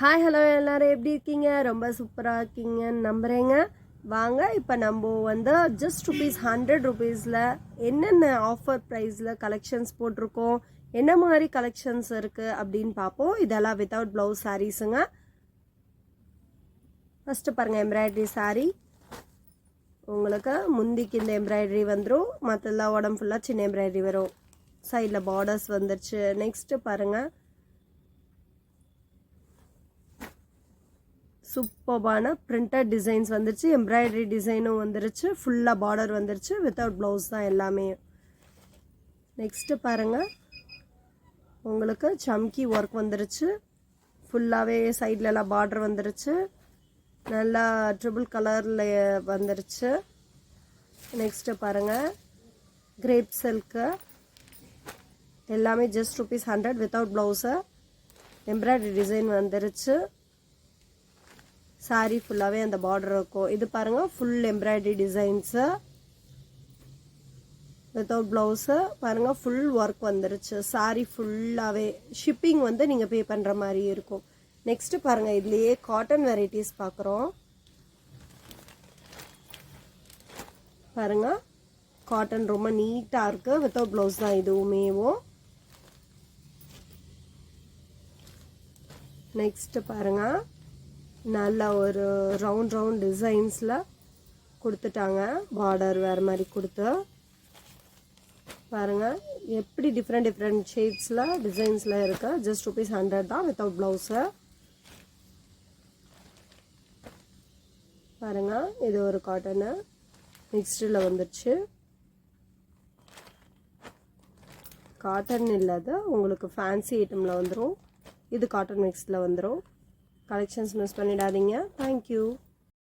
Hi hello எல்லாரும் எப்படி இருக்கீங்க? ரொம்ப சூப்பராக இருக்கீங்கன்னு நம்புகிறேங்க. வாங்க இப்போ நம்ம ஜஸ்ட் ₹100 என்னென்ன ஆஃபர் ப்ரைஸில் கலெக்ஷன்ஸ் போட்டிருக்கோம், என்ன மாதிரி கலெக்ஷன்ஸ் இருக்குது அப்படின்னு பார்ப்போம். இதெல்லாம் வித்தவுட் ப்ளவுஸ் சாரீஸுங்க. ஃபஸ்ட்டு பாருங்கள், எம்ப்ராய்டரி சாரீ. உங்களுக்கு முந்திக்கு இந்த எம்ப்ராய்டரி வந்துடும், மற்றெல்லாம் உடம்பு ஃபுல்லாக சின்ன எம்ப்ராய்டரி வரும். சைடில் பார்டர்ஸ் வந்துருச்சு. நெக்ஸ்ட்டு பாருங்கள், சூப்பர்பான பிரிண்டட் டிசைன்ஸ் வந்துருச்சு, எம்ப்ராய்டரி டிசைனும் வந்துருச்சு, ஃபுல்லாக பார்டர் வந்துருச்சு, வித்தவுட் ப்ளவுஸ் தான் எல்லாமே. நெக்ஸ்ட்டு பாருங்கள், உங்களுக்கு சம்கி ஒர்க் வந்துருச்சு, ஃபுல்லாகவே சைட்லலாம் பார்டர் வந்துருச்சு, நல்லா ட்ரிபிள் கலரில் வந்துருச்சு. நெக்ஸ்ட்டு பாருங்கள், கிரேப் சில்க்கு எல்லாமே just ₹100 without blouse. Embroidery design வந்துருச்சு, சாரீ ஃபுல்லாகவே அந்த பார்டர் இருக்கும். இது பாருங்கள், full embroidery designs without blouse. பாருங்கள், ஃபுல் ஒர்க் வந்துருச்சு, சாரீ ஃபுல்லாகவே. ஷிப்பிங் நீங்கள் பே பண்ணுற மாதிரி இருக்கும். நெக்ஸ்ட்டு பாருங்கள், இதுலேயே காட்டன் வெரைட்டிஸ் பார்க்குறோம். பாருங்கள், காட்டன் ரொம்ப நீட்டாக இருக்குது, வித்தவுட் ப்ளவுஸ் தான் இதுவுமேவும். நெக்ஸ்ட்டு பாருங்கள், நல்லா ஒரு ரவுண்ட் டிசைன்ஸில் கொடுத்துட்டாங்க, பார்டர் வேறு மாதிரி கொடுத்து. பாருங்கள் எப்படி டிஃப்ரெண்ட் ஷேப்ஸில் டிசைன்ஸில் இருக்குது. ஜஸ்ட் ₹100 தான் வித்தவுட் ப்ளவுஸு. பாருங்கள், இது ஒரு காட்டனு மிக்ஸ்டில் வந்துடுச்சு. காட்டன் இல்லாத உங்களுக்கு ஃபேன்சி ஐட்டமில் வந்துடும், இது காட்டன் மிக்ஸில் வந்துடும். கலெக்ஷன்ஸ் மிஸ் பண்ணிடாதீங்க. தேங்க்யூ.